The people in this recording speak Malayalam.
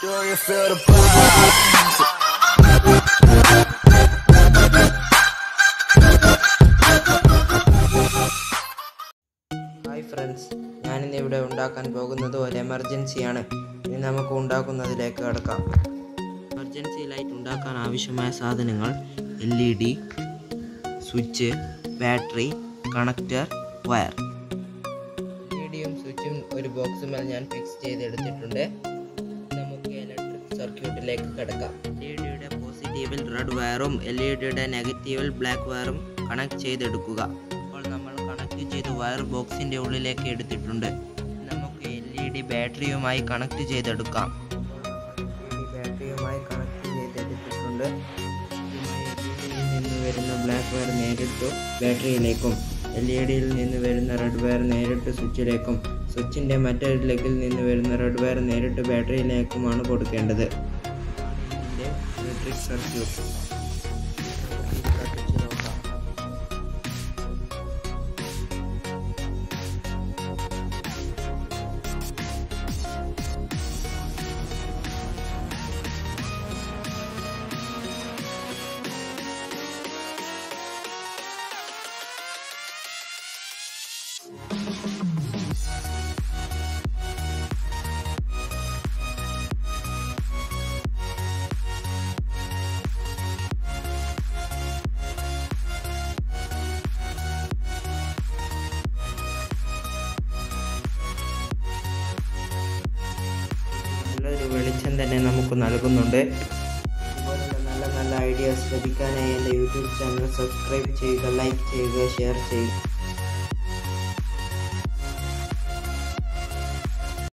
Do you feel the vibes? Hi friends, ഞാനിന്നിവിടെ ഉണ്ടാക്കാൻ പോകുന്നത് ഒരു എമർജൻസിയാണ്. ഇനി നമുക്ക് ഉണ്ടാക്കുന്നതിലേക്ക് കടക്കാം. എമർജൻസി ലൈറ്റ് ഉണ്ടാക്കാൻ ആവശ്യമായ സാധനങ്ങൾ: LED, switch, battery, connector, wire. LEDയും സ്വിച്ചും ഒരു ബോക്സുമേൽ ഞാൻ ഫിക്സ് ചെയ്തെടുത്തിട്ടുണ്ട്. നമുക്ക് ഇലക്ട്രിക് സർക്യൂട്ടിലേക്ക് കടക്കാം. LEDയുടെ പോസിറ്റീവിൽ റെഡ് വയറും LEDയുടെ നെഗറ്റീവിൽ ബ്ലാക്ക് വയറും കണക്ട് ചെയ്തെടുക്കുക. അപ്പോൾ നമ്മൾ കണക്ട് ചെയ്ത് വയർ ബോക്സിൻ്റെ ഉള്ളിലേക്ക് എടുത്തിട്ടുണ്ട്. നമുക്ക് LED ബാറ്ററിയുമായി കണക്ട് ചെയ്തെടുക്കാം. ബാറ്ററിയുമായി കണക്ട് ചെയ്തെടുത്തിട്ടുണ്ട്. LEDയിൽ നിന്ന് വരുന്ന ബ്ലാക്ക് വയർ നേരിട്ട് ബാറ്ററിയിലേക്കും LEDയിൽ നിന്ന് വരുന്ന റെഡ് വയർ നേരിട്ട് സ്വിച്ചിലേക്കും സ്വിച്ചിൻ്റെ മറ്റൊരു ലെഗിൽ നിന്ന് വരുന്ന റെഡ് വയർ നേരിട്ട് ബാറ്ററിയിലേക്കുമാണ് കൊടുക്കേണ്ടത്. ഇതിൻ്റെ ഇലക്ട്രിക് സർക്യൂട്ട് നല്ലൊരു വെളിച്ചം തന്നെ നമുക്ക് നൽകുന്നുണ്ട്. ഇതുപോലുള്ള നല്ല നല്ല ഐഡിയാസ് ലഭിക്കാനായി എൻ്റെ യൂട്യൂബ് ചാനൽ സബ്സ്ക്രൈബ് ചെയ്യുക, ലൈക്ക് ചെയ്യുക, ഷെയർ ചെയ്യുക.